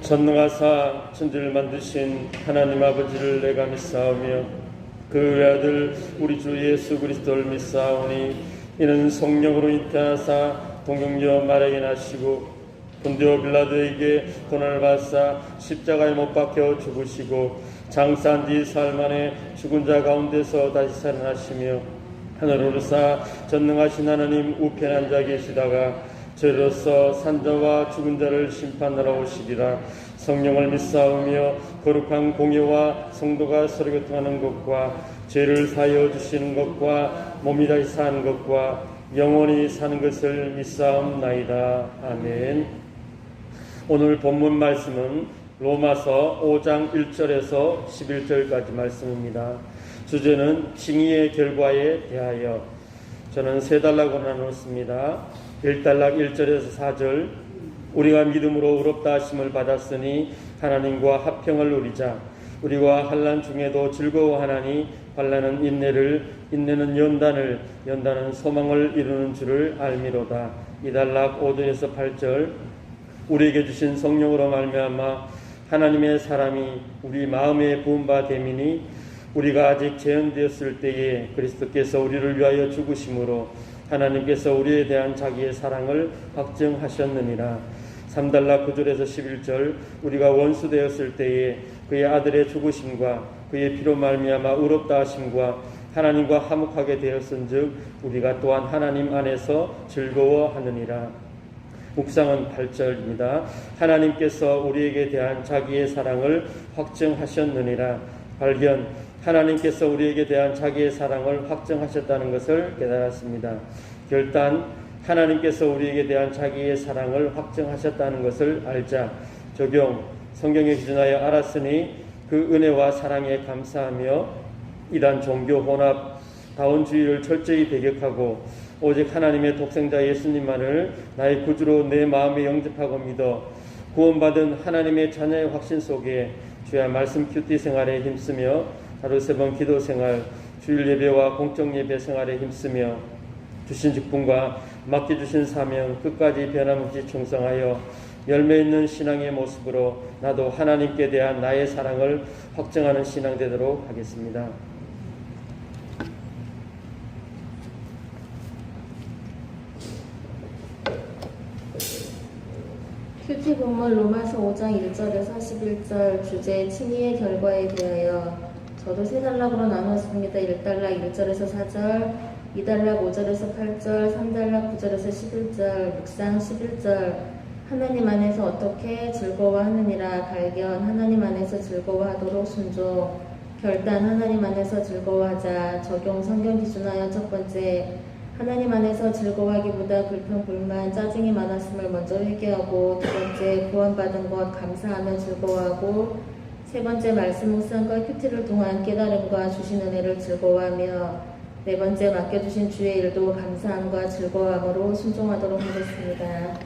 전능하사 천지를 만드신 하나님 아버지를 내가 믿사오며 그 외아들 우리 주 예수 그리스도를 믿사오니 이는 성령으로 잉태하사 동정녀 마리아에게 나시고 본디오 빌라도에게 고난을 받사 십자가에 못 박혀 죽으시고 장사한 뒤 사흘 만에 죽은 자 가운데서 다시 살아나시며 하늘로 오르사 전능하신 하나님 우편에 앉아 계시다가 저희로서 산자와 죽은 자를 심판하러 오시리라. 성령을 믿사오며 거룩한 공예와 성도가 서로 교통하는 것과 죄를 사하여 주시는 것과 몸이 다시 사는 것과 영원히 사는 것을 믿사옵나이다. 아멘. 오늘 본문 말씀은 로마서 5장 1절에서 11절까지 말씀입니다. 주제는 징의의 결과에 대하여. 저는 세 단락으로 나눴습니다. 1단락 1절에서 4절, 우리가 믿음으로 의롭다 하심을 받았으니 하나님과 화평을 누리자. 우리가 환난 중에도 즐거워하나니 환난은 인내를, 인내는 연단을, 연단은 소망을 이루는 줄을 알미로다. 2단락 5절에서 8절, 우리에게 주신 성령으로 말미암아 하나님의 사람이 우리 마음에 부은 바 됨이니 우리가 아직 재현되었을 때에 그리스도께서 우리를 위하여 죽으심으로 하나님께서 우리에 대한 자기의 사랑을 확증하셨느니라. 3단락 9절에서 11절, 우리가 원수 되었을 때에 그의 아들의 죽으심과 그의 피로 말미암아 의롭다 하심과 하나님과 화목하게 되었은즉 우리가 또한 하나님 안에서 즐거워하느니라. 묵상은 8절입니다. 하나님께서 우리에게 대한 자기의 사랑을 확증하셨느니라. 발견, 하나님께서 우리에게 대한 자기의 사랑을 확증하셨다는 것을 깨달았습니다. 결단, 하나님께서 우리에게 대한 자기의 사랑을 확증하셨다는 것을 알자. 적용, 성경에 기준하여 알았으니 그 은혜와 사랑에 감사하며 이단 종교 혼합, 다원주의를 철저히 배격하고 오직 하나님의 독생자 예수님만을 나의 구주로 내 마음에 영접하고 믿어 구원받은 하나님의 자녀의 확신 속에 주야 말씀 큐티 생활에 힘쓰며 하루 3번 기도 생활, 주일 예배와 공적 예배 생활에 힘쓰며 주신 직분과 맡겨주신 사명 끝까지 변함없이 충성하여 열매 있는 신앙의 모습으로 나도 하나님께 대한 나의 사랑을 확증하는 신앙 되도록 하겠습니다. 큐티 본문 로마서 5장 1절에서 11절, 주제 칭의의 결과에 대하여. 저도 세 단락으로 나눴습니다. 1단락 1절에서 4절, 2단락 5절에서 8절, 3단락 9절에서 11절, 묵상 11절. 하나님 안에서 어떻게 즐거워하느니라. 발견, 하나님 안에서 즐거워하도록 순종. 결단, 하나님 안에서 즐거워하자. 적용, 성경 기준하여 첫 번째, 하나님 안에서 즐거워하기보다 불평, 불만, 짜증이 많았음을 먼저 회개하고, 두 번째, 구원받은 것 감사하며 즐거워하고, 세 번째, 말씀 묵상과 큐티를 통한 깨달음과 주신 은혜를 즐거워하며, 네 번째, 맡겨주신 주의 일도 감사함과 즐거워함으로 순종하도록 하겠습니다.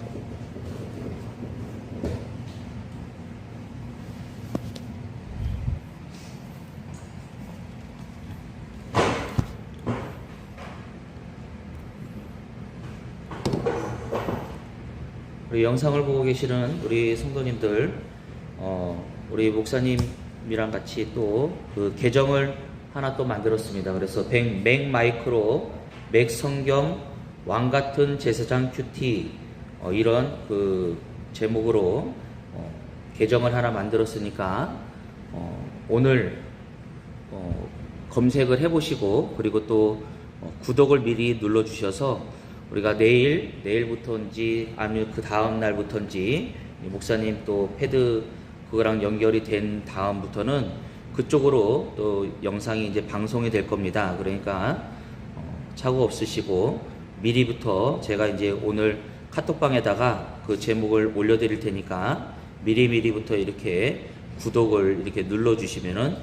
우리 영상을 보고 계시는 우리 성도님들, 우리 목사님이랑 같이 또 그 계정을 하나 또 만들었습니다. 그래서 맥 마이크로 맥 성경 왕 같은 제사장 큐티, 이런 그 제목으로 계정을 하나 만들었으니까 오늘 검색을 해보시고, 그리고 또 구독을 미리 눌러주셔서 우리가 내일부터인지 아니면 그 다음 날부터인지 목사님 또 패드 그거랑 연결이 된 다음부터는 그쪽으로 또 영상이 이제 방송이 될 겁니다. 그러니까 착오 없으시고 미리부터 제가 이제 오늘 카톡방에다가 그 제목을 올려드릴 테니까 미리부터 이렇게 구독을 이렇게 눌러주시면은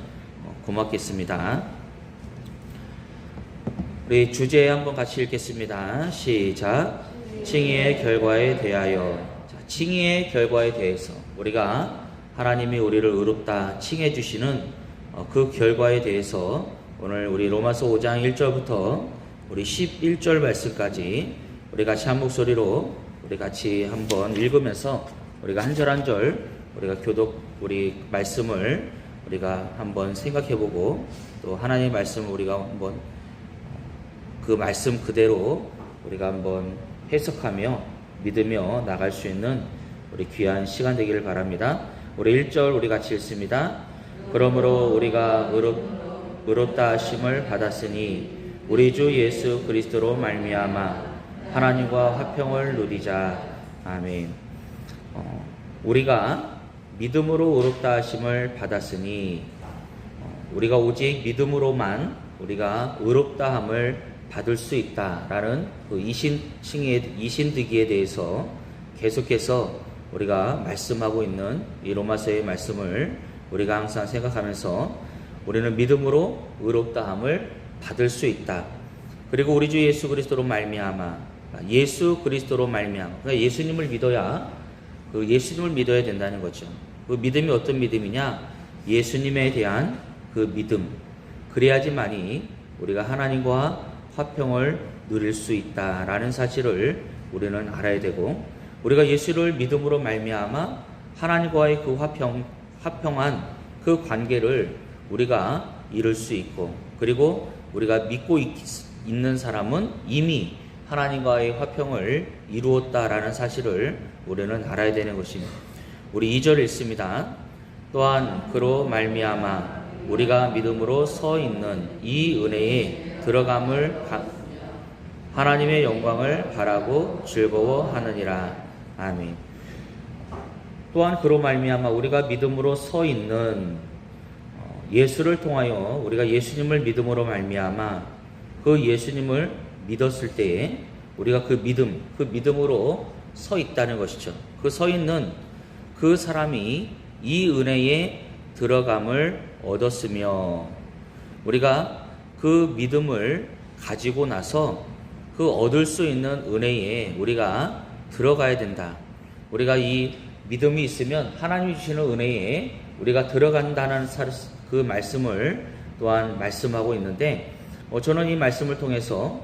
고맙겠습니다. 우리 주제 한번 같이 읽겠습니다. 시작. 칭의의 결과에 대하여. 자, 칭의의 결과에 대해서 우리가 하나님이 우리를 의롭다 칭해 주시는 그 결과에 대해서 오늘 우리 로마서 5장 1절부터 우리 11절 말씀까지 우리 같이 한 목소리로 우리 같이 한번 읽으면서 우리가 한 절 한 절 우리가 우리 말씀을 우리가 한번 생각해보고 또 하나님의 말씀을 우리가 한번 그 말씀 그대로 우리가 한번 해석하며 믿으며 나갈 수 있는 우리 귀한 시간 되기를 바랍니다. 우리 1절 우리 같이 읽습니다. 그러므로 우리가 의롭다 하심을 받았으니 우리 주 예수 그리스도로 말미암아 하나님과 화평을 누리자. 아멘. 우리가 믿음으로 의롭다 하심을 받았으니 우리가 오직 믿음으로만 우리가 의롭다함을 받을 수 있다라는 그 이신득기에 대해서 계속해서 우리가 말씀하고 있는 이 로마서의 말씀을 우리가 항상 생각하면서 우리는 믿음으로 의롭다함을 받을 수 있다. 그리고 우리 주 예수 그리스도로 말미암아 예수 그리스도로 말미암아 그러니까 예수님을 믿어야 그 예수님을 믿어야 된다는 거죠. 그 믿음이 어떤 믿음이냐? 예수님에 대한 그 믿음. 그래야지만이 우리가 하나님과 화평을 누릴 수 있다라는 사실을 우리는 알아야 되고 우리가 예수를 믿음으로 말미암아 하나님과의 그 화평한 그 관계를 우리가 이룰 수 있고 그리고 우리가 믿고 있는 사람은 이미 하나님과의 화평을 이루었다라는 사실을 우리는 알아야 되는 것입니다. 우리 2절 읽습니다. 또한 그로 말미암아 우리가 믿음으로 서 있는 이 은혜에 들어감을 하나님의 영광을 바라고 즐거워하느니라. 아멘. 또한 그로 말미암아 우리가 믿음으로 서 있는 예수를 통하여 우리가 예수님을 믿음으로 말미암아 그 예수님을 믿었을 때에 우리가 그 믿음으로 서 있다는 것이죠. 그 서 있는 그 사람이 이 은혜에 들어감을 얻었으며 우리가 그 믿음을 가지고 나서 그 얻을 수 있는 은혜에 우리가 들어가야 된다. 우리가 이 믿음이 있으면 하나님이 주시는 은혜에 우리가 들어간다는 그 말씀을 또한 말씀하고 있는데 저는 이 말씀을 통해서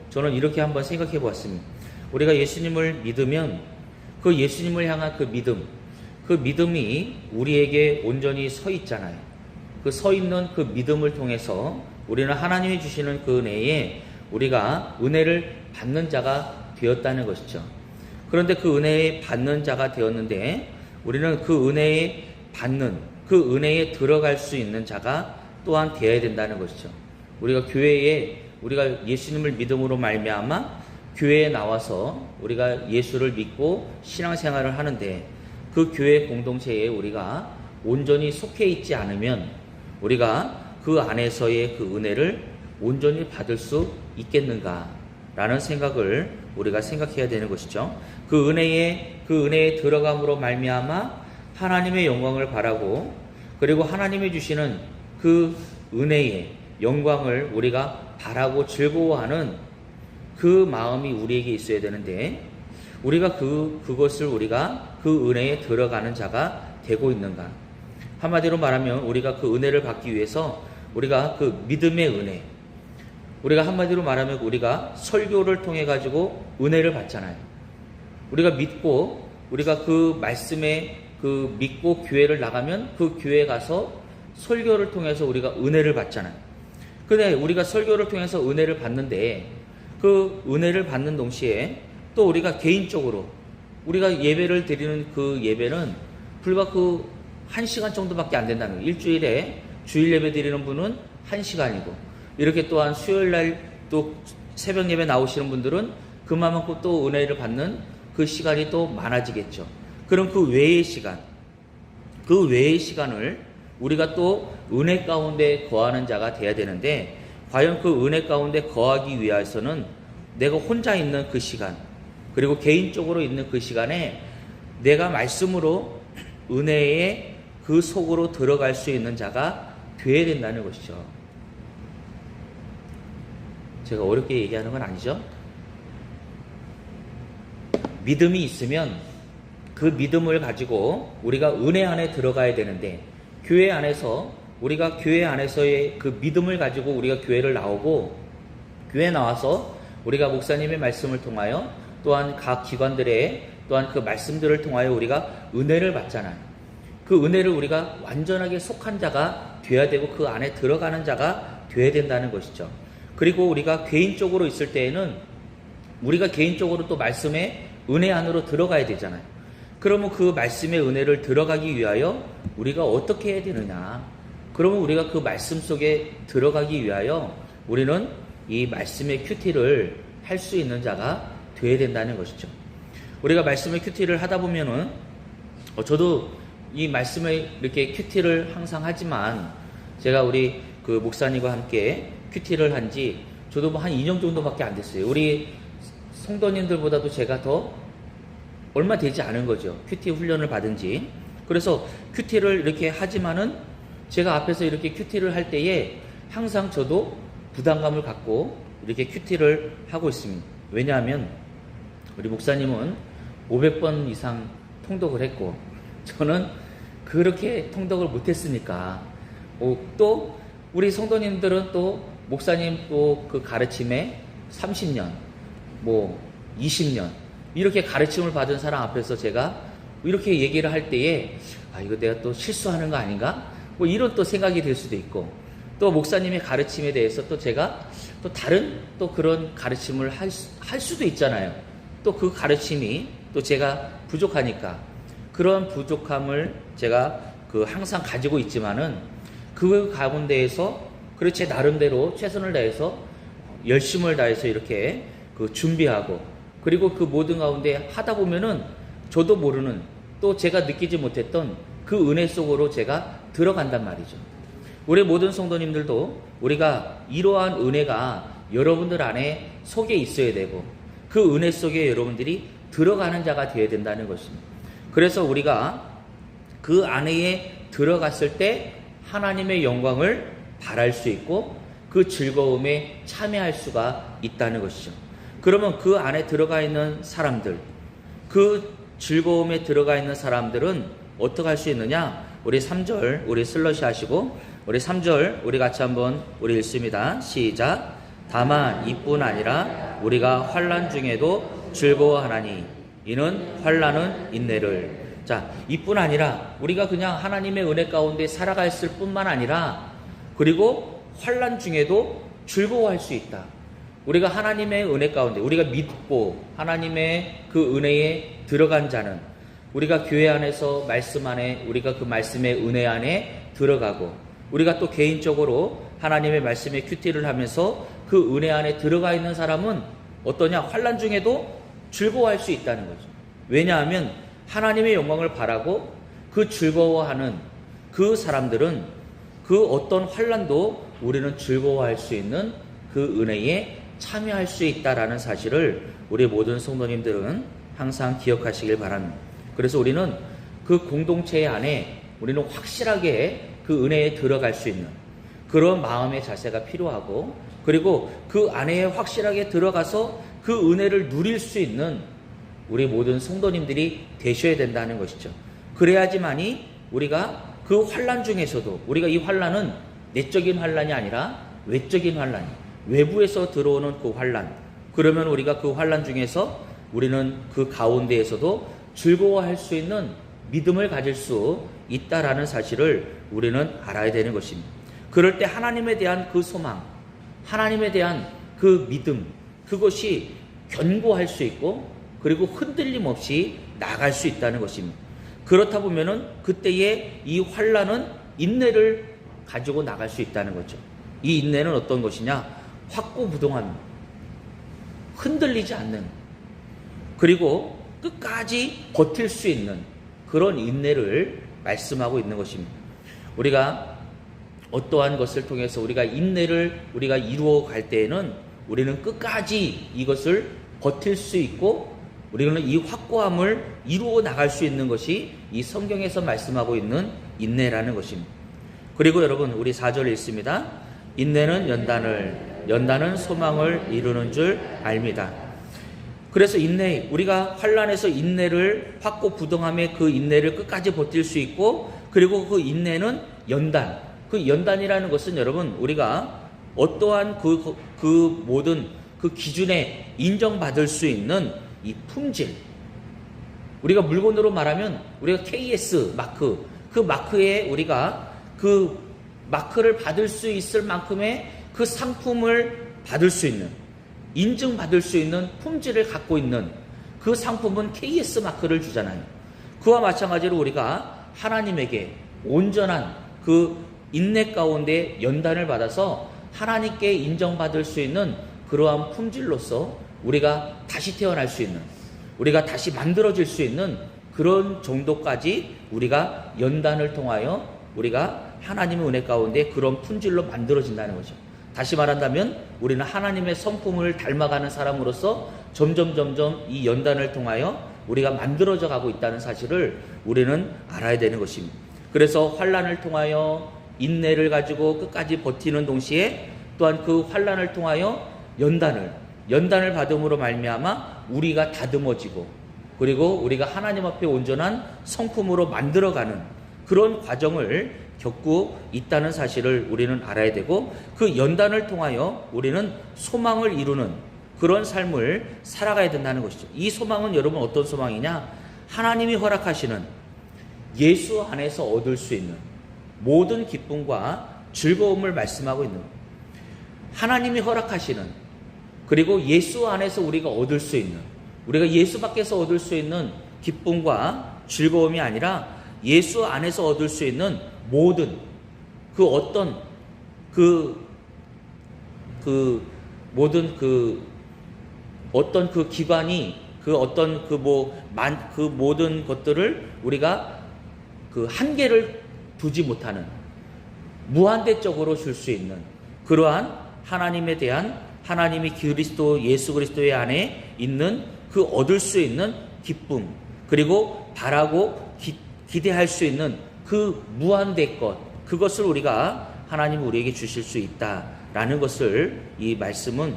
저는 이렇게 한번 생각해 보았습니다. 우리가 예수님을 믿으면 그 예수님을 향한 그 믿음이 우리에게 온전히 서 있잖아요. 그 서 있는 그 믿음을 통해서 우리는 하나님이 주시는 그 은혜에 우리가 은혜를 받는 자가 되었다는 것이죠. 그런데 그 은혜에 받는 자가 되었는데 우리는 그 은혜에 받는 그 은혜에 들어갈 수 있는 자가 또한 되어야 된다는 것이죠. 우리가 우리가 예수님을 믿음으로 말미암아 교회에 나와서 우리가 예수를 믿고 신앙생활을 하는데 그 교회 공동체에 우리가 온전히 속해 있지 않으면 우리가 그 안에서의 그 은혜를 온전히 받을 수 있겠는가라는 생각을 우리가 생각해야 되는 것이죠. 그 은혜에 들어감으로 말미암아 하나님의 영광을 바라고 그리고 하나님이 주시는 그 은혜의 영광을 우리가 바라고 즐거워하는 그 마음이 우리에게 있어야 되는데 우리가 그것을 우리가 그 은혜에 들어가는 자가 되고 있는가? 한마디로 말하면 우리가 그 은혜를 받기 위해서 우리가 그 믿음의 은혜, 우리가 한마디로 말하면 우리가 설교를 통해 가지고 은혜를 받잖아요. 우리가 믿고 우리가 그 말씀에 그 믿고 교회를 나가면 그 교회에 가서 설교를 통해서 우리가 은혜를 받잖아요. 근데 우리가 설교를 통해서 은혜를 받는데 그 은혜를 받는 동시에 또 우리가 개인적으로 우리가 예배를 드리는 그 예배는 불과 그 1시간 정도밖에 안 된다는 거예요. 일주일에 주일 예배 드리는 분은 1시간이고 이렇게 또한 수요일 날 또 새벽 예배 나오시는 분들은 그만큼 또 은혜를 받는 그 시간이 또 많아지겠죠. 그럼 그 외의 시간을 우리가 또 은혜 가운데 거하는 자가 돼야 되는데 과연 그 은혜 가운데 거하기 위해서는 내가 혼자 있는 그 시간 그리고 개인적으로 있는 그 시간에 내가 말씀으로 은혜의 그 속으로 들어갈 수 있는 자가 되어야 된다는 것이죠. 제가 어렵게 얘기하는 건 아니죠. 믿음이 있으면 그 믿음을 가지고 우리가 은혜 안에 들어가야 되는데 교회 안에서 우리가 교회 안에서의 그 믿음을 가지고 우리가 교회를 나오고 교회 나와서 우리가 목사님의 말씀을 통하여 또한 각 기관들의 또한 그 말씀들을 통하여 우리가 은혜를 받잖아요. 그 은혜를 우리가 완전하게 속한 자가 돼야 되고 그 안에 들어가는 자가 돼야 된다는 것이죠. 그리고 우리가 개인적으로 있을 때에는 우리가 개인적으로 또 말씀의 은혜 안으로 들어가야 되잖아요. 그러면 그 말씀의 은혜를 들어가기 위하여 우리가 어떻게 해야 되느냐? 그러면 우리가 그 말씀 속에 들어가기 위하여 우리는 이 말씀의 큐티를 할 수 있는 자가 되어야 된다는 것이죠. 우리가 말씀의 큐티를 하다 보면은 저도 이 말씀을 이렇게 큐티를 항상 하지만 제가 우리 그 목사님과 함께 큐티를 한지 저도 뭐 한 2년 정도밖에 안 됐어요. 우리 성도님들보다도 제가 더 얼마 되지 않은 거죠. 큐티 훈련을 받은 지. 그래서 큐티를 이렇게 하지만은 제가 앞에서 이렇게 큐티를 할 때에 항상 저도 부담감을 갖고 이렇게 큐티를 하고 있습니다. 왜냐하면 우리 목사님은 500번 이상 통독을 했고 저는 그렇게 통독을 못했으니까 또 우리 성도님들은 또 목사님 또 그 가르침에 30년 뭐 20년 이렇게 가르침을 받은 사람 앞에서 제가 이렇게 얘기를 할 때에 이거 내가 또 실수하는 거 아닌가? 뭐 이런 또 생각이 들 수도 있고 또 목사님의 가르침에 대해서 또 제가 또 다른 또 그런 가르침을 할 수도 있잖아요. 또 그 가르침이 또 제가 부족하니까 그런 부족함을 제가 그 항상 가지고 있지만은 그 가운데에서 그렇지 나름대로 최선을 다해서 열심을 다해서 이렇게 그 준비하고 그리고 그 모든 가운데 하다 보면은 저도 모르는 또 제가 느끼지 못했던 그 은혜 속으로 제가 들어간단 말이죠. 우리 모든 성도님들도 우리가 이러한 은혜가 여러분들 안에 속에 있어야 되고 그 은혜 속에 여러분들이 들어가는 자가 되어야 된다는 것입니다. 그래서 우리가 그 안에 들어갔을 때 하나님의 영광을 바랄 수 있고 그 즐거움에 참여할 수가 있다는 것이죠. 그러면 그 안에 들어가 있는 사람들, 그 즐거움에 들어가 있는 사람들은 어떻게 할 수 있느냐? 우리 3절 우리 슬러시 하시고 우리 3절 우리 같이 한번 우리 읽습니다. 시작. 다만 이뿐 아니라 우리가 환난 중에도 즐거워하나니 이는 환난은 인내를. 자, 이뿐 아니라 우리가 그냥 하나님의 은혜 가운데 살아갔을 뿐만 아니라 그리고 환난 중에도 즐거워할 수 있다. 우리가 하나님의 은혜 가운데 우리가 믿고 하나님의 그 은혜에 들어간 자는 우리가 교회 안에서 말씀 안에 우리가 그 말씀의 은혜 안에 들어가고 우리가 또 개인적으로 하나님의 말씀에 큐티를 하면서 그 은혜 안에 들어가 있는 사람은 어떠냐? 환난 중에도 즐거워할 수 있다는 거죠. 왜냐하면 하나님의 영광을 바라고 그 즐거워하는 그 사람들은 그 어떤 환난도 우리는 즐거워할 수 있는 그 은혜에 참여할 수 있다라는 사실을 우리 모든 성도님들은 항상 기억하시길 바랍니다. 그래서 우리는 그 공동체 안에 우리는 확실하게 그 은혜에 들어갈 수 있는 그런 마음의 자세가 필요하고 그리고 그 안에 확실하게 들어가서 그 은혜를 누릴 수 있는 우리 모든 성도님들이 되셔야 된다는 것이죠. 그래야지만이 우리가 그 환난 중에서도 우리가 이 환난은 내적인 환난이 아니라 외적인 환난, 외부에서 들어오는 그 환난. 그러면 우리가 그 환난 중에서 우리는 그 가운데에서도 즐거워할 수 있는 믿음을 가질 수 있다라는 사실을 우리는 알아야 되는 것입니다. 그럴 때 하나님에 대한 그 소망, 하나님에 대한 그 믿음, 그것이 견고할 수 있고 그리고 흔들림 없이 나갈 수 있다는 것입니다. 그렇다 보면은 그때의 이 환난은 인내를 가지고 나갈 수 있다는 거죠. 이 인내는 어떤 것이냐? 확고부동합니다. 흔들리지 않는 그리고 끝까지 버틸 수 있는 그런 인내를 말씀하고 있는 것입니다. 우리가 어떠한 것을 통해서 우리가 인내를 우리가 이루어 갈 때에는 우리는 끝까지 이것을 버틸 수 있고 우리는 이 확고함을 이루어 나갈 수 있는 것이 이 성경에서 말씀하고 있는 인내라는 것입니다. 그리고 여러분 우리 4절 읽습니다. 인내는 연단은 소망을 이루는 줄 압니다. 그래서 인내, 우리가 환난에서 인내를 확고부동함에 그 인내를 끝까지 버틸 수 있고 그리고 그 인내는 연단, 그 연단이라는 것은 여러분 우리가 어떠한 그 모든 그 기준에 인정받을 수 있는 이 품질, 우리가 물건으로 말하면 우리가 KS 마크, 그 마크에 우리가 그 마크를 받을 수 있을 만큼의 그 상품을 받을 수 있는, 인증받을 수 있는 품질을 갖고 있는 그 상품은 KS 마크를 주잖아요. 그와 마찬가지로 우리가 하나님에게 온전한 그 인내 가운데 연단을 받아서 하나님께 인정받을 수 있는 그러한 품질로서 우리가 다시 태어날 수 있는, 우리가 다시 만들어질 수 있는 그런 정도까지 우리가 연단을 통하여 우리가 하나님의 은혜 가운데 그런 품질로 만들어진다는 거죠. 다시 말한다면 우리는 하나님의 성품을 닮아가는 사람으로서 점점 이 연단을 통하여 우리가 만들어져 가고 있다는 사실을 우리는 알아야 되는 것입니다. 그래서 환난을 통하여 인내를 가지고 끝까지 버티는 동시에 또한 그 환난을 통하여 연단을 받음으로 말미암아 우리가 다듬어지고 그리고 우리가 하나님 앞에 온전한 성품으로 만들어가는 그런 과정을 겪고 있다는 사실을 우리는 알아야 되고, 그 연단을 통하여 우리는 소망을 이루는 그런 삶을 살아가야 된다는 것이죠. 이 소망은 여러분 어떤 소망이냐? 하나님이 허락하시는 예수 안에서 얻을 수 있는 모든 기쁨과 즐거움을 말씀하고 있는 거예요. 하나님이 허락하시는, 그리고 예수 안에서 우리가 얻을 수 있는, 우리가 예수 밖에서 얻을 수 있는 기쁨과 즐거움이 아니라 예수 안에서 얻을 수 있는 모든 그 어떤 모든 어떤 그 기관이 그 어떤 그 모든 것들을 우리가 그 한계를 두지 못하는 무한대적으로 줄 수 있는 그러한 하나님에 대한, 하나님이 그리스도 예수 그리스도의 안에 있는 그 얻을 수 있는 기쁨, 그리고 바라고 기대할 수 있는 그 무한대 것, 그것을 우리가 하나님이 우리에게 주실 수 있다라는 것을 이 말씀은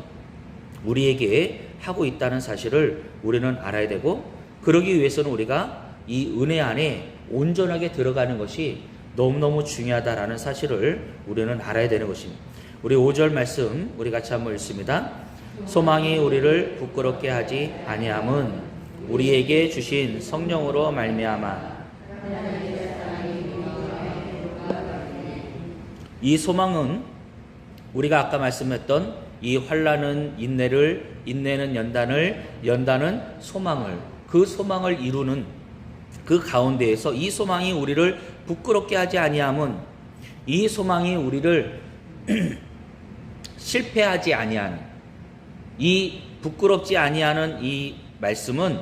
우리에게 하고 있다는 사실을 우리는 알아야 되고, 그러기 위해서는 우리가 이 은혜 안에 온전하게 들어가는 것이 너무너무 중요하다라는 사실을 우리는 알아야 되는 것입니다. 우리 5절 말씀 우리 같이 한번 읽습니다. 소망이 우리를 부끄럽게 하지 아니함은 우리에게 주신 성령으로 말미암아. 이 소망은 우리가 아까 말씀했던 이 환난은 인내를, 인내는 연단을, 연단은 소망을, 그 소망을 이루는 그 가운데에서 이 소망이 우리를 부끄럽게 하지 아니함은, 이 소망이 우리를 실패하지 아니하는, 이 부끄럽지 아니하는 이 말씀은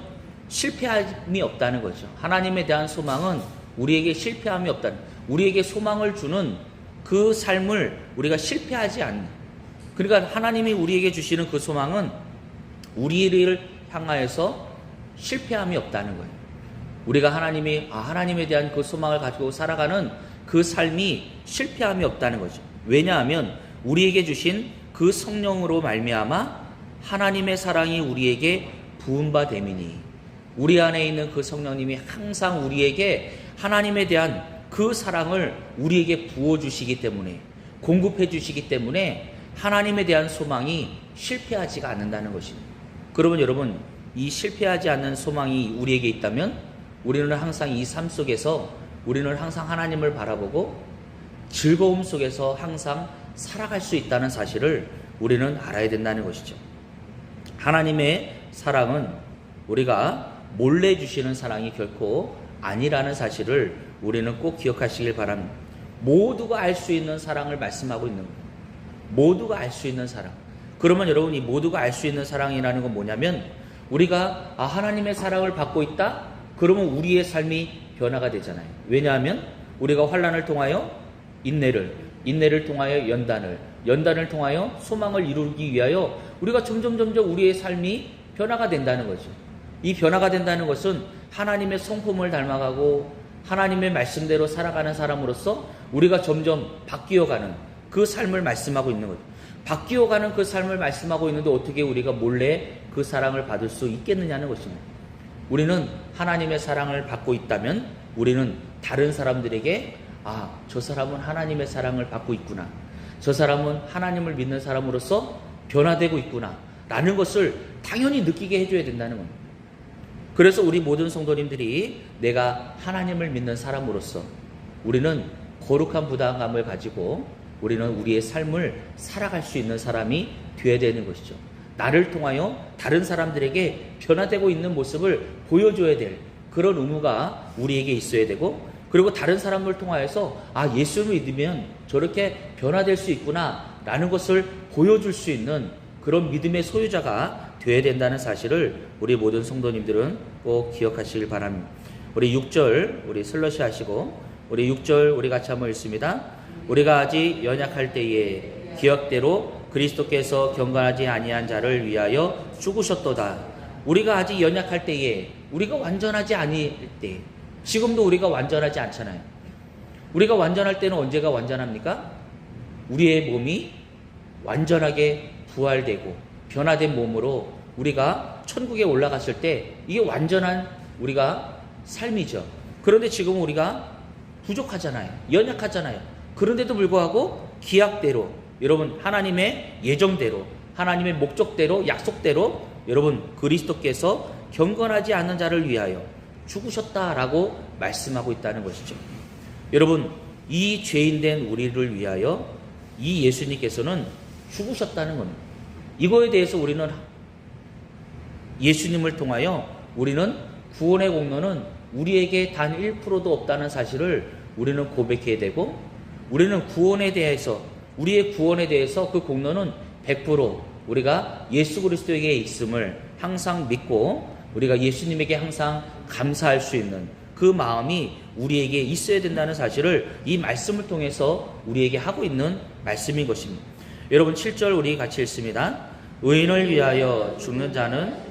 실패함이 없다는 거죠. 하나님에 대한 소망은 우리에게 실패함이 없다는, 우리에게 소망을 주는 그 삶을 우리가 실패하지 않는, 그러니까 하나님이 우리에게 주시는 그 소망은 우리를 향하여서 실패함이 없다는 거예요. 우리가 하나님에 대한 그 소망을 가지고 살아가는 그 삶이 실패함이 없다는 거죠. 왜냐하면 우리에게 주신 그 성령으로 말미암아 하나님의 사랑이 우리에게 부은 바 됨이니, 우리 안에 있는 그 성령님이 항상 우리에게 하나님에 대한 그 사랑을 우리에게 부어주시기 때문에, 공급해 주시기 때문에 하나님에 대한 소망이 실패하지가 않는다는 것입니다. 그러면 여러분, 이 실패하지 않는 소망이 우리에게 있다면 우리는 항상 이 삶 속에서 우리는 항상 하나님을 바라보고 즐거움 속에서 항상 살아갈 수 있다는 사실을 우리는 알아야 된다는 것이죠. 하나님의 사랑은 우리가 몰래 주시는 사랑이 결코 아니라는 사실을 우리는 꼭 기억하시길 바랍니다. 모두가 알 수 있는 사랑을 말씀하고 있는 거예요. 모두가 알 수 있는 사랑. 그러면 여러분, 이 모두가 알 수 있는 사랑이라는 건 뭐냐면, 우리가 하나님의 사랑을 받고 있다? 그러면 우리의 삶이 변화가 되잖아요. 왜냐하면 우리가 환난을 통하여 인내를 통하여 연단을 통하여 소망을 이루기 위하여 우리가 점점 우리의 삶이 변화가 된다는 거죠. 이 변화가 된다는 것은 하나님의 성품을 닮아가고 하나님의 말씀대로 살아가는 사람으로서 우리가 점점 바뀌어가는 그 삶을 말씀하고 있는 거죠. 바뀌어가는 그 삶을 말씀하고 있는데 어떻게 우리가 몰래 그 사랑을 받을 수 있겠느냐는 것입니다. 우리는 하나님의 사랑을 받고 있다면 우리는 다른 사람들에게 저 사람은 하나님의 사랑을 받고 있구나, 저 사람은 하나님을 믿는 사람으로서 변화되고 있구나 라는 것을 당연히 느끼게 해줘야 된다는 겁니다. 그래서 우리 모든 성도님들이 내가 하나님을 믿는 사람으로서 우리는 거룩한 부담감을 가지고 우리는 우리의 삶을 살아갈 수 있는 사람이 되어야 되는 것이죠. 나를 통하여 다른 사람들에게 변화되고 있는 모습을 보여줘야 될 그런 의무가 우리에게 있어야 되고, 그리고 다른 사람을 통하여서 예수를 믿으면 저렇게 변화될 수 있구나 라는 것을 보여줄 수 있는 그런 믿음의 소유자가 되어야 된다는 사실을 우리 모든 성도님들은 꼭 기억하시길 바랍니다. 우리 6절 우리 슬러시 하시고 우리 6절 우리 같이 한번 읽습니다. 우리가 아직 연약할 때에 기억대로 그리스도께서 경건하지 아니한 자를 위하여 죽으셨도다. 우리가 아직 연약할 때에, 우리가 완전하지 아닐 때, 지금도 우리가 완전하지 않잖아요. 우리가 완전할 때는 언제가 완전합니까? 우리의 몸이 완전하게 부활되고 변화된 몸으로 우리가 천국에 올라갔을 때 이게 완전한 우리가 삶이죠. 그런데 지금 우리가 부족하잖아요. 연약하잖아요. 그런데도 불구하고 기약대로, 여러분 하나님의 예정대로, 하나님의 목적대로, 약속대로 여러분 그리스도께서 경건하지 않는 자를 위하여 죽으셨다라고 말씀하고 있다는 것이죠. 여러분 이 죄인된 우리를 위하여 이 예수님께서는 죽으셨다는 겁니다. 이거에 대해서 우리는 예수님을 통하여 우리는 구원의 공로는 우리에게 단 1%도 없다는 사실을 우리는 고백해야 되고, 우리는 구원에 대해서, 우리의 구원에 대해서 그 공로는 100% 우리가 예수 그리스도에게 있음을 항상 믿고 우리가 예수님에게 항상 감사할 수 있는 그 마음이 우리에게 있어야 된다는 사실을 이 말씀을 통해서 우리에게 하고 있는 말씀인 것입니다. 여러분 7절 우리 같이 읽습니다. 의인을 위하여 죽는 자는,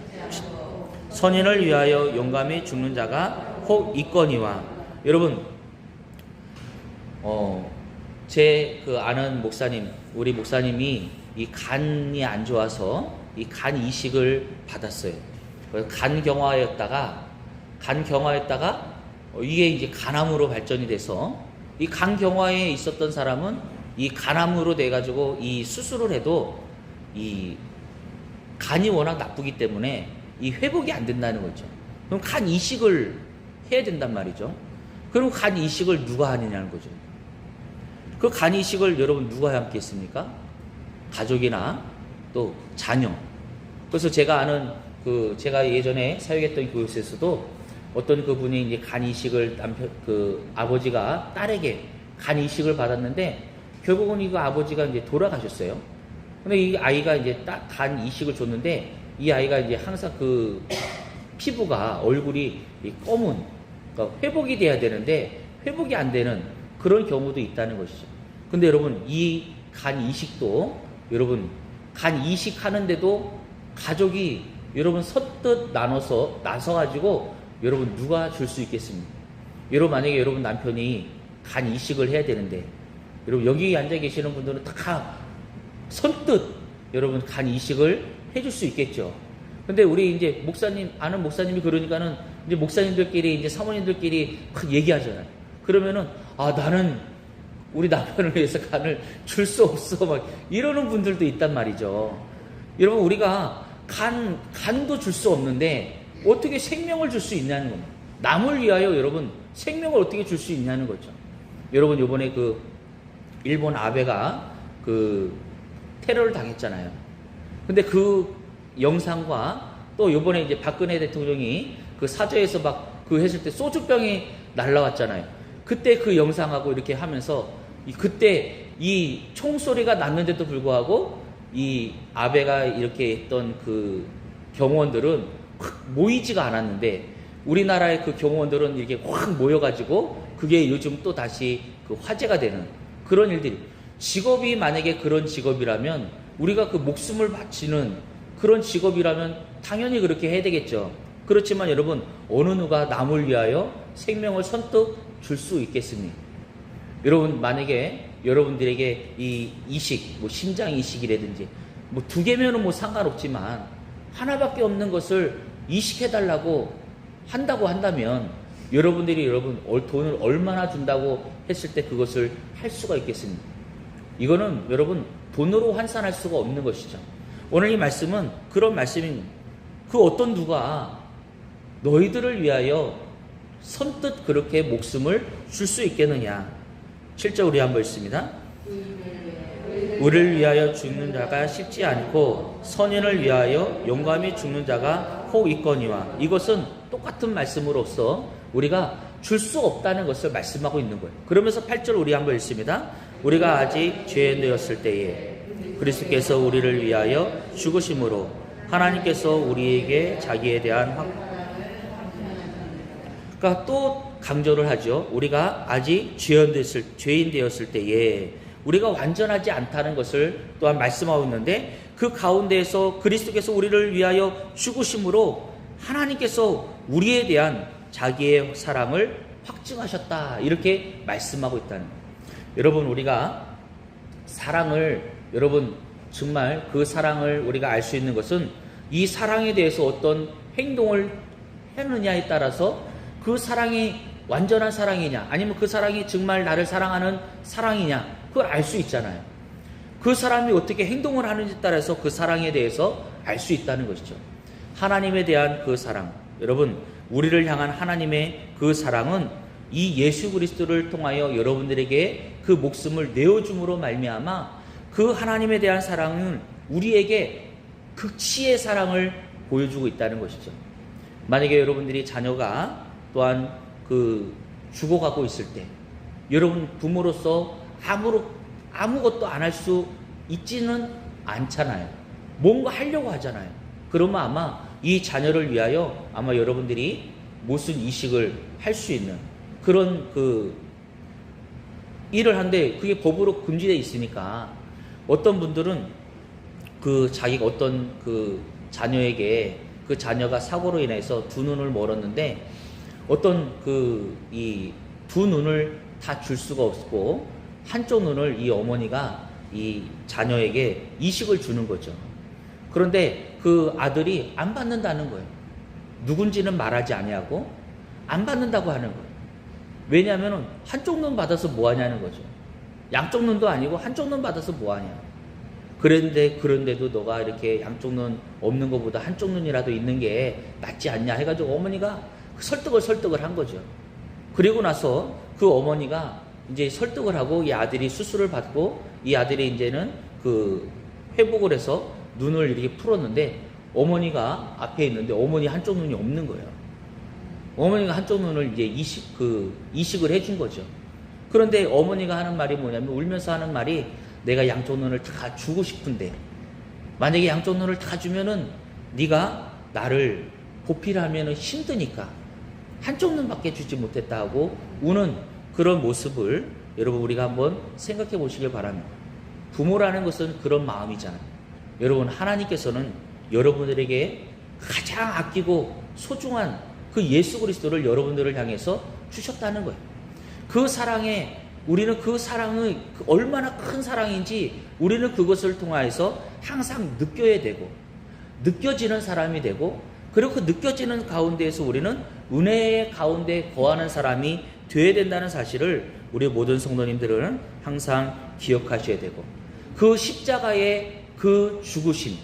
선인을 위하여 용감히 죽는 자가 혹 있거니와. 여러분 제 아는 목사님, 우리 목사님이 이 간이 안 좋아서 이 간 이식을 받았어요. 간 경화였다가 이게 이제 간암으로 발전이 돼서, 이 간 경화에 있었던 사람은 이 간암으로 돼 가지고 이 수술을 해도 이 간이 워낙 나쁘기 때문에 이 회복이 안 된다는 거죠. 그럼 간 이식을 해야 된단 말이죠. 그럼 간 이식을 누가 하느냐는 거죠. 그 간 이식을 여러분 누가 함께 했습니까? 가족이나 또 자녀. 그래서 제가 아는 제가 예전에 사역했던 교회에서도 어떤 그분이 이제 간 이식을 아버지가 딸에게 간 이식을 받았는데 결국은 이거 아버지가 이제 돌아가셨어요. 근데 이 아이가 이제 딱 간 이식을 줬는데 이 아이가 이제 항상 피부가, 얼굴이 검은, 그러니까 회복이 돼야 되는데 회복이 안 되는 그런 경우도 있다는 것이죠. 근데 여러분 이 간 이식도, 여러분 간 이식 하는데도 가족이 여러분 선뜻 나서가지고 여러분 누가 줄 수 있겠습니까? 여러분 만약에 여러분 남편이 간 이식을 해야 되는데, 여러분 여기 앉아 계시는 분들은 다 선뜻 여러분 간 이식을 해줄 수 있겠죠. 근데 우리 이제 아는 목사님이 그러니까는 이제 목사님들끼리, 이제 사모님들끼리 막 얘기하잖아요. 그러면은 나는 우리 남편을 위해서 간을 줄 수 없어 막 이러는 분들도 있단 말이죠. 여러분 우리가 간도 줄 수 없는데 어떻게 생명을 줄 수 있냐는 겁니다. 남을 위하여 여러분 생명을 어떻게 줄 수 있냐는 거죠. 여러분 요번에 일본 아베가 테러를 당했잖아요. 근데 그 영상과 또 요번에 이제 박근혜 대통령이 사저에서 막 했을 때 소주병이 날라왔잖아요. 그때 그 영상하고 이렇게 하면서 그때 이 총소리가 났는데도 불구하고 이 아베가 이렇게 했던 경호원들은 확 모이지가 않았는데 우리나라의 경호원들은 이렇게 확 모여가지고 그게 요즘 또 다시 화제가 되는 그런 일들이, 직업이 만약에 그런 직업이라면, 우리가 목숨을 바치는 그런 직업이라면 당연히 그렇게 해야 되겠죠. 그렇지만 여러분 어느 누가 남을 위하여 생명을 선뜻 줄 수 있겠습니까? 여러분 만약에 여러분들에게 이 이식, 심장 이식이라든지 2개면은 상관없지만 하나밖에 없는 것을 이식해달라고 한다고 한다면 여러분들이 돈을 얼마나 준다고 했을 때 그것을 할 수가 있겠습니까? 이거는 여러분 돈으로 환산할 수가 없는 것이죠. 오늘 이 말씀은 그런 말씀입니다. 어떤 누가 너희들을 위하여 선뜻 그렇게 목숨을 줄 수 있겠느냐. 7절 우리 한번 읽습니다. 우리를 위하여 죽는 자가 쉽지 않고 선인을 위하여 용감히 죽는 자가 혹 있거니와. 이것은 똑같은 말씀으로서 우리가 줄 수 없다는 것을 말씀하고 있는 거예요. 그러면서 8절 우리 한번 읽습니다. 우리가 아직 죄인 되었을 때에 그리스도께서 우리를 위하여 죽으심으로 하나님께서 우리에게 자기에 대한 그러니까 또 강조를 하죠. 우리가 아직 죄인 되었을 때에 우리가 완전하지 않다는 것을 또한 말씀하고 있는데, 그 가운데에서 그리스도께서 우리를 위하여 죽으심으로 하나님께서 우리에 대한 자기의 사랑을 확증하셨다, 이렇게 말씀하고 있다는 거예요. 여러분, 우리가 사랑을, 여러분 정말 그 사랑을 우리가 알 수 있는 것은 이 사랑에 대해서 어떤 행동을 했느냐에 따라서 그 사랑이 완전한 사랑이냐, 아니면 그 사랑이 정말 나를 사랑하는 사랑이냐, 그걸 알 수 있잖아요. 그 사람이 어떻게 행동을 하는지에 따라서 그 사랑에 대해서 알 수 있다는 것이죠. 하나님에 대한 그 사랑, 여러분, 우리를 향한 하나님의 그 사랑은 이 예수 그리스도를 통하여 여러분들에게 그 목숨을 내어줌으로 말미암아 그 하나님에 대한 사랑은 우리에게 극치의 사랑을 보여주고 있다는 것이죠. 만약에 여러분들이 자녀가 또한 죽어가고 있을 때 여러분 부모로서 아무것도 안 할 수 있지는 않잖아요. 뭔가 하려고 하잖아요. 그러면 아마 이 자녀를 위하여 아마 여러분들이 무슨 이식을 할 수 있는 그런 일을 하는데, 그게 법으로 금지되어 있으니까 어떤 분들은 자기가 어떤 자녀에게, 그 자녀가 사고로 인해서 두 눈을 멀었는데 어떤 이 두 눈을 다 줄 수가 없고 한쪽 눈을 이 어머니가 이 자녀에게 이식을 주는 거죠. 그런데 그 아들이 안 받는다는 거예요. 누군지는 말하지 아니하고 안 받는다고 하는 거예요. 왜냐하면 한쪽 눈 받아서 뭐 하냐는 거죠. 양쪽 눈도 아니고 한쪽 눈 받아서 뭐 하냐. 그런데도 너가 이렇게 양쪽 눈 없는 것보다 한쪽 눈이라도 있는 게 낫지 않냐 해가지고 어머니가 설득을 한 거죠. 그리고 나서 그 어머니가 이제 설득을 하고 이 아들이 수술을 받고 이 아들이 이제는 회복을 해서 눈을 이렇게 풀었는데, 어머니가 앞에 있는데 어머니 한쪽 눈이 없는 거예요. 어머니가 한쪽 눈을 이제 이식을 해준 거죠. 그런데 어머니가 하는 말이 뭐냐면, 울면서 하는 말이, 내가 양쪽 눈을 다 주고 싶은데 만약에 양쪽 눈을 다 주면은 네가 나를 보필하면은 힘드니까 한쪽 눈밖에 주지 못했다 하고 우는 그런 모습을 여러분 우리가 한번 생각해 보시길 바랍니다. 부모라는 것은 그런 마음이잖아요. 여러분, 하나님께서는 여러분들에게 가장 아끼고 소중한 그 예수 그리스도를 여러분들을 향해서 주셨다는 거예요. 그 사랑에 우리는 그 사랑이 얼마나 큰 사랑인지 우리는 그것을 통하여서 항상 느껴야 되고 느껴지는 사람이 되고, 그리고 그 느껴지는 가운데에서 우리는 은혜의 가운데 거하는 사람이 되어야 된다는 사실을 우리 모든 성도님들은 항상 기억하셔야 되고, 그 십자가의 그 죽으심,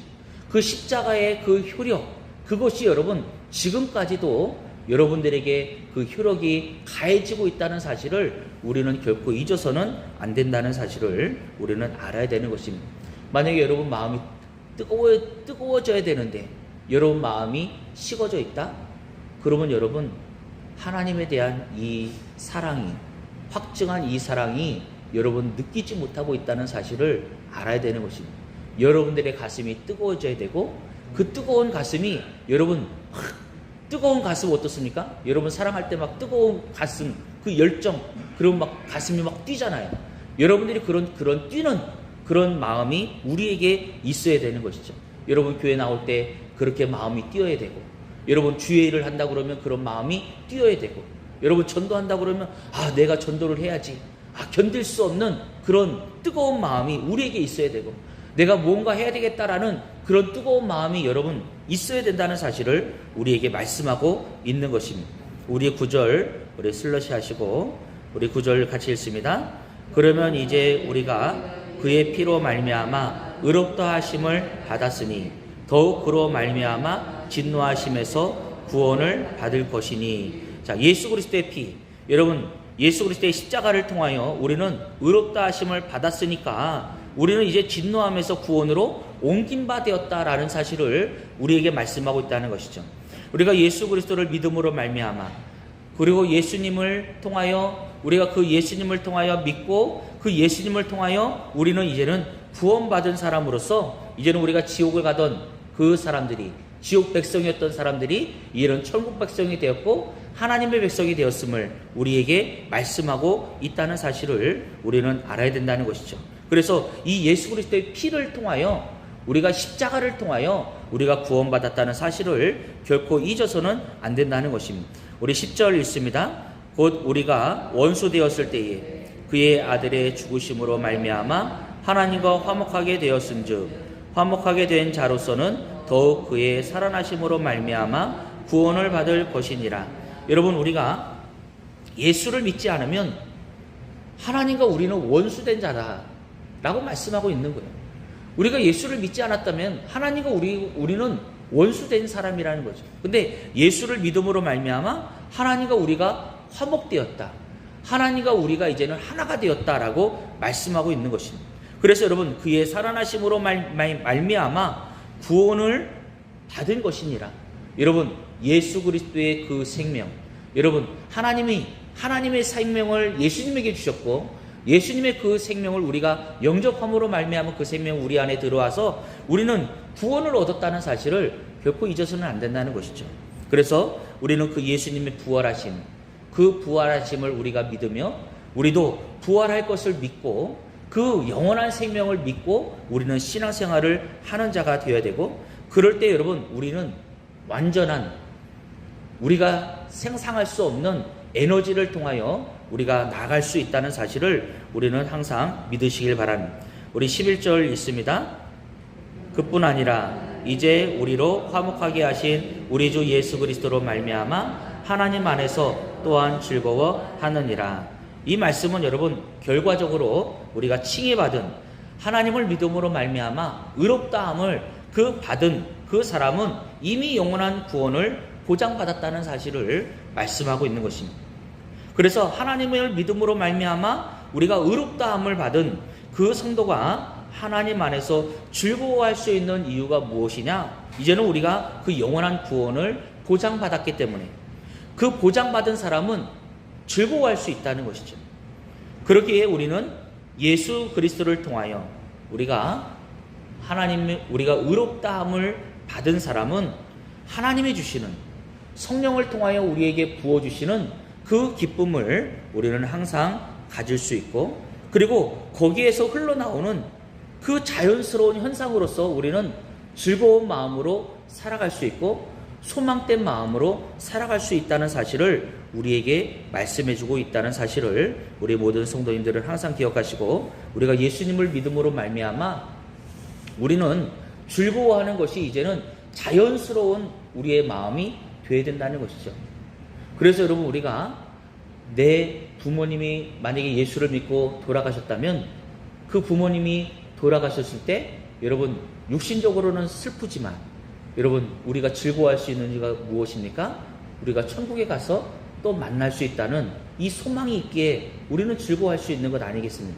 그 십자가의 그 효력, 그것이 여러분 지금까지도 여러분들에게 그 효력이 가해지고 있다는 사실을 우리는 결코 잊어서는 안 된다는 사실을 우리는 알아야 되는 것입니다. 만약에 여러분 마음이 뜨거워져야 되는데 여러분 마음이 식어져 있다? 그러면 여러분 하나님에 대한 이 사랑이, 확증한 이 사랑이 여러분 느끼지 못하고 있다는 사실을 알아야 되는 것입니다. 여러분들의 가슴이 뜨거워져야 되고, 그 뜨거운 가슴이 여러분, 뜨거운 가슴 어떻습니까? 여러분 사랑할 때 막 뜨거운 가슴, 그 열정, 그런 막 가슴이 막 뛰잖아요. 여러분들이 그런 뛰는 그런 마음이 우리에게 있어야 되는 것이죠. 여러분 교회 나올 때 그렇게 마음이 뛰어야 되고, 여러분 주의 일을 한다 그러면 그런 마음이 뛰어야 되고, 여러분 전도한다 그러면 내가 전도를 해야지, 견딜 수 없는 그런 뜨거운 마음이 우리에게 있어야 되고, 내가 뭔가 해야 되겠다라는 그런 뜨거운 마음이 여러분 있어야 된다는 사실을 우리에게 말씀하고 있는 것입니다. 우리 9절 우리 슬러시 하시고 우리 9절 같이 읽습니다. 그러면 이제 우리가 그의 피로 말미암아 의롭다 하심을 받았으니 더욱 그로 말미암아 진노하심에서 구원을 받을 것이니. 자, 예수 그리스도의 피. 여러분, 예수 그리스도의 십자가를 통하여 우리는 의롭다 하심을 받았으니까 우리는 이제 진노함에서 구원으로 옮긴 바 되었다라는 사실을 우리에게 말씀하고 있다는 것이죠. 우리가 예수 그리스도를 믿음으로 말미암아, 그리고 예수님을 통하여 우리가 그 예수님을 통하여 믿고 그 예수님을 통하여 우리는 이제는 구원받은 사람으로서 이제는 우리가 지옥을 가던 그 사람들이, 지옥 백성이었던 사람들이 이제는 천국 백성이 되었고 하나님의 백성이 되었음을 우리에게 말씀하고 있다는 사실을 우리는 알아야 된다는 것이죠. 그래서 이 예수 그리스도의 피를 통하여, 우리가 십자가를 통하여 우리가 구원받았다는 사실을 결코 잊어서는 안 된다는 것입니다. 우리 10절 읽습니다. 곧 우리가 원수 되었을 때에 그의 아들의 죽으심으로 말미암아 하나님과 화목하게 되었은즉 화목하게 된 자로서는 더욱 그의 살아나심으로 말미암아 구원을 받을 것이니라. 여러분, 우리가 예수를 믿지 않으면 하나님과 우리는 원수된 자다라고 말씀하고 있는 거예요. 우리가 예수를 믿지 않았다면 하나님과 우리는 원수된 사람이라는 거죠. 근데 예수를 믿음으로 말미암아 하나님과 우리가 화목되었다, 하나님과 우리가 이제는 하나가 되었다라고 말씀하고 있는 것입니다. 그래서 여러분, 그의 살아나심으로 말미암아 구원을 받은 것이니라. 여러분, 예수 그리스도의 그 생명, 여러분, 하나님의 생명을 예수님에게 주셨고 예수님의 그 생명을 우리가 영접함으로 말미암아 그 생명 우리 안에 들어와서 우리는 구원을 얻었다는 사실을 결코 잊어서는 안 된다는 것이죠. 그래서 우리는 그 예수님의 부활하심, 그 부활하심을 우리가 믿으며 우리도 부활할 것을 믿고 그 영원한 생명을 믿고 우리는 신앙생활을 하는 자가 되어야 되고, 그럴 때 여러분, 우리는 완전한, 우리가 생상할 수 없는 에너지를 통하여 우리가 나갈 수 있다는 사실을 우리는 항상 믿으시길 바랍니다. 우리 11절 있습니다. 그뿐 아니라 이제 우리로 화목하게 하신 우리 주 예수 그리스도로 말미암아 하나님 안에서 또한 즐거워하느니라. 이 말씀은 여러분, 결과적으로 우리가 칭의받은, 하나님을 믿음으로 말미암아 의롭다함을 받은 그 사람은 이미 영원한 구원을 보장받았다는 사실을 말씀하고 있는 것입니다. 그래서 하나님을 믿음으로 말미암아 우리가 의롭다함을 받은 그 성도가 하나님 안에서 즐거워할 수 있는 이유가 무엇이냐? 이제는 우리가 그 영원한 구원을 보장받았기 때문에 그 보장받은 사람은 즐거워할 수 있다는 것이죠. 그렇기에 우리는 예수 그리스도를 통하여 우리가 의롭다함을 받은 사람은 하나님이 주시는 성령을 통하여 우리에게 부어주시는 그 기쁨을 우리는 항상 가질 수 있고, 그리고 거기에서 흘러나오는 그 자연스러운 현상으로서 우리는 즐거운 마음으로 살아갈 수 있고 소망된 마음으로 살아갈 수 있다는 사실을 우리에게 말씀해주고 있다는 사실을 우리 모든 성도님들은 항상 기억하시고, 우리가 예수님을 믿음으로 말미암아 우리는 즐거워하는 것이 이제는 자연스러운 우리의 마음이 되어야 된다는 것이죠. 그래서 여러분, 우리가 내 부모님이 만약에 예수를 믿고 돌아가셨다면 그 부모님이 돌아가셨을 때 여러분, 육신적으로는 슬프지만 여러분, 우리가 즐거워할 수 있는 이유가 무엇입니까? 우리가 천국에 가서 또 만날 수 있다는 이 소망이 있기에 우리는 즐거워할 수 있는 것 아니겠습니까?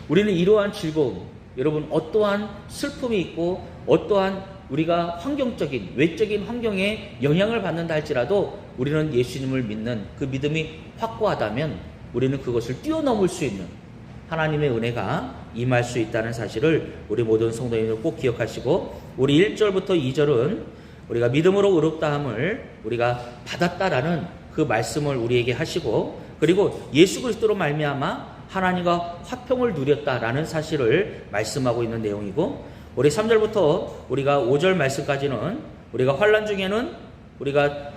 우리는 이러한 즐거움, 여러분, 어떠한 슬픔이 있고 어떠한 우리가 환경적인, 외적인 환경에 영향을 받는다 할지라도 우리는 예수님을 믿는 그 믿음이 확고하다면 우리는 그것을 뛰어넘을 수 있는 하나님의 은혜가 임할 수 있다는 사실을 우리 모든 성도님들 꼭 기억하시고, 우리 1절부터 2절은 우리가 믿음으로 의롭다함을 우리가 받았다라는 그 말씀을 우리에게 하시고, 그리고 예수 그리스도로 말미암아 하나님과 화평을 누렸다라는 사실을 말씀하고 있는 내용이고, 우리 3절부터 우리가 5절 말씀까지는 우리가 환난 중에는 우리가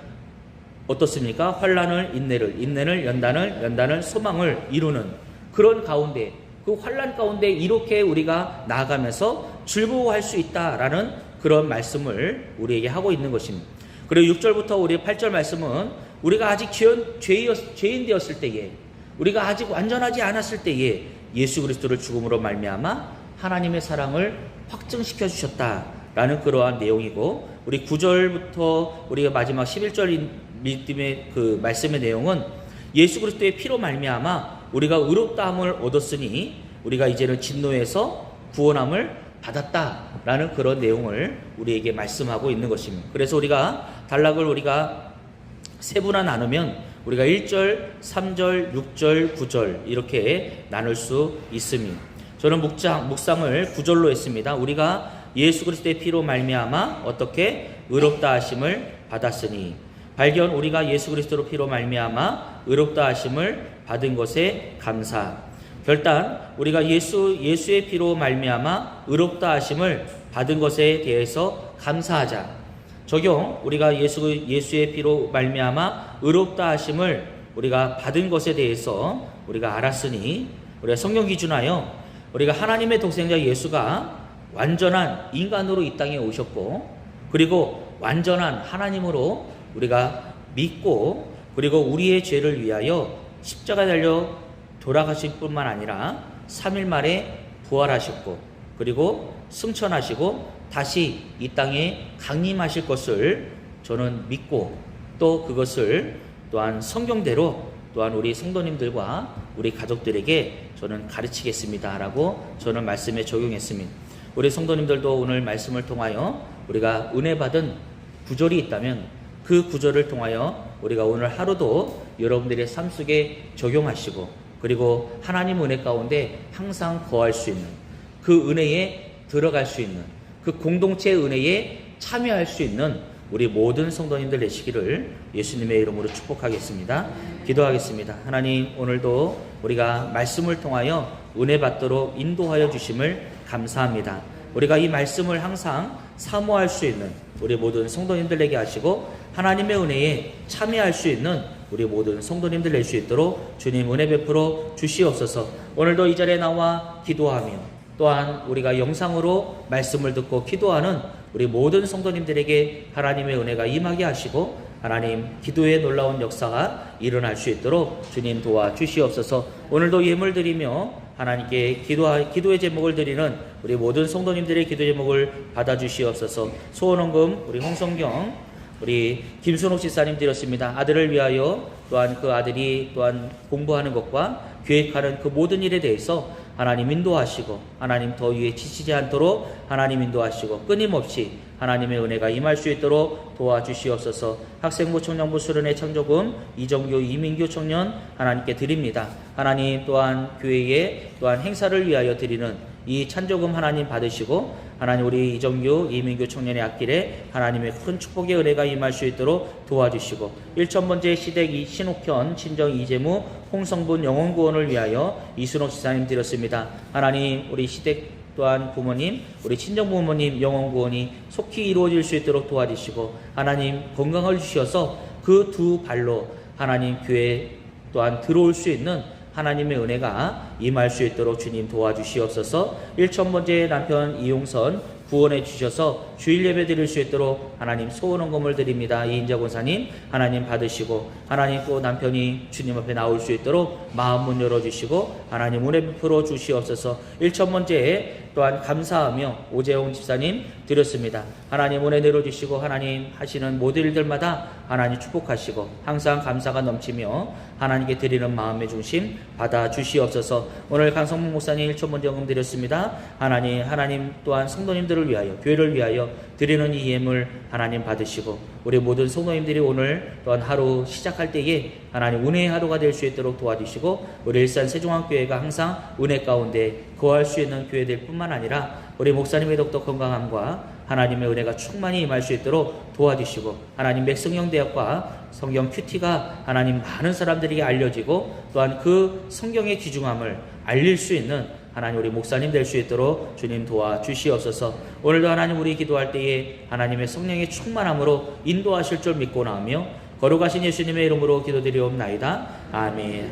어떻습니까? 환난을 인내를 연단을 소망을 이루는 그런 가운데, 그 환난 가운데 이렇게 우리가 나아가면서 즐거워할 수 있다라는 그런 말씀을 우리에게 하고 있는 것입니다. 그리고 6절부터 우리 8절 말씀은 우리가 아직 죄인 되었을 때에, 우리가 아직 완전하지 않았을 때에 예수 그리스도를 죽음으로 말미암아 하나님의 사랑을 확증시켜 주셨다라는 그러한 내용이고, 우리 9절부터 우리가 마지막 11절 믿음의 그 말씀의 내용은 예수 그리스도의 피로 말미암아 우리가 의롭다함을 얻었으니 우리가 이제는 진노에서 구원함을 받았다라는 그런 내용을 우리에게 말씀하고 있는 것입니다. 그래서 우리가 단락을 우리가 세분화 나누면 우리가 1절, 3절, 6절, 9절 이렇게 나눌 수 있습니다. 저는 묵상을 9절로 했습니다. 우리가 예수 그리스도의 피로 말미암아 어떻게 의롭다 하심을 받았으니 발견 우리가 예수 그리스도로 피로 말미암아 의롭다 하심을 받은 것에 감사. 결단 우리가 예수의 피로 말미암아 의롭다 하심을 받은 것에 대해서 감사하자. 적용 우리가 예수의 피로 말미암아 의롭다 하심을 우리가 받은 것에 대해서 우리가 알았으니 우리가 성경 기준하여 우리가 하나님의 독생자 예수가 완전한 인간으로 이 땅에 오셨고 그리고 완전한 하나님으로 우리가 믿고 그리고 우리의 죄를 위하여 십자가에 달려 돌아가실 뿐만 아니라 3일 만에 부활하셨고 그리고 승천하시고 다시 이 땅에 강림하실 것을 저는 믿고 또 그것을 또한 성경대로 또한 우리 성도님들과 우리 가족들에게 저는 가르치겠습니다 라고 저는 말씀에 적용했습니다. 우리 성도님들도 오늘 말씀을 통하여 우리가 은혜 받은 구절이 있다면 그 구절을 통하여 우리가 오늘 하루도 여러분들의 삶 속에 적용하시고 그리고 하나님 은혜 가운데 항상 거할 수 있는 그 은혜에 들어갈 수 있는 그 공동체 은혜에 참여할 수 있는 우리 모든 성도님들 되시기를 예수님의 이름으로 축복하겠습니다. 기도하겠습니다. 하나님 오늘도 우리가 말씀을 통하여 은혜 받도록 인도하여 주심을 감사합니다. 우리가 이 말씀을 항상 사모할 수 있는 우리 모든 성도님들에게 하시고 하나님의 은혜에 참여할 수 있는 우리 모든 성도님들 될 수 있도록 주님 은혜 베풀어 주시옵소서. 오늘도 이 자리에 나와 기도하며 또한 우리가 영상으로 말씀을 듣고 기도하는 우리 모든 성도님들에게 하나님의 은혜가 임하게 하시고 하나님 기도의 놀라운 역사가 일어날 수 있도록 주님 도와주시옵소서. 오늘도 예물 드리며 하나님께 기도의 제목을 드리는 우리 모든 성도님들의 기도 제목을 받아주시옵소서. 소원헌금 우리 홍성경 우리 김순옥 집사님 드렸습니다. 아들을 위하여 또한 그 아들이 또한 공부하는 것과 계획하는 그 모든 일에 대해서 하나님 인도하시고 하나님 더 위에 지치지 않도록 하나님 인도하시고 끊임없이 하나님의 은혜가 임할 수 있도록 도와주시옵소서. 학생부 청년부 수련회 창조금 이정규 이민규 청년 하나님께 드립니다. 하나님 또한 교회에 또한 행사를 위하여 드리는 이 찬조금 하나님 받으시고 하나님 우리 이정규 이민규 청년의 앞길에 하나님의 큰 축복의 은혜가 임할 수 있도록 도와주시고 1,000번째 시댁 신옥현 친정 이재무 홍성분 영혼구원을 위하여 이순옥 지사님 드렸습니다. 하나님 우리 시댁 또한 부모님 우리 친정 부모님 영혼구원이 속히 이루어질 수 있도록 도와주시고 하나님 건강을 주셔서 그 두 발로 하나님 교회 또한 들어올 수 있는 하나님의 은혜가 임할 수 있도록 주님 도와주시옵소서. 1,000번째 남편 이용선 구원해 주셔서 주일 예배 드릴 수 있도록 하나님 소원헌금을 드립니다. 이인자 권사님 하나님 받으시고 하나님 또 남편이 주님 앞에 나올 수 있도록 마음 문 열어주시고 하나님 은혜 베풀어 주시옵소서. 1,000번째 또한 감사하며 오재용 집사님 드렸습니다. 하나님 은혜 내려주시고 하나님 하시는 모든 일들마다 하나님 축복하시고 항상 감사가 넘치며 하나님께 드리는 마음의 중심 받아 주시옵소서. 오늘 강성문 목사님 1,000번째 헌금 드렸습니다. 하나님 또한 성도님들을 위하여 교회를 위하여 드리는 이 예물 하나님 받으시고 우리 모든 성도님들이 오늘 또한 하루 시작할 때에 하나님 은혜의 하루가 될 수 있도록 도와주시고 우리 일산 세종항교회가 항상 은혜 가운데 거할 수 있는 교회들 뿐만 아니라 우리 목사님의 독도 건강함과 하나님의 은혜가 충만히 임할 수 있도록 도와주시고 하나님 맥성경대학과 성경 큐티가 하나님 많은 사람들에게 알려지고 또한 그 성경의 귀중함을 알릴 수 있는 하나님 우리 목사님 될 수 있도록 주님 도와주시옵소서. 오늘도 하나님 우리 기도할 때에 하나님의 성령의 충만함으로 인도하실 줄 믿고 나오며 거룩하신 예수님의 이름으로 기도드리옵나이다. 아멘.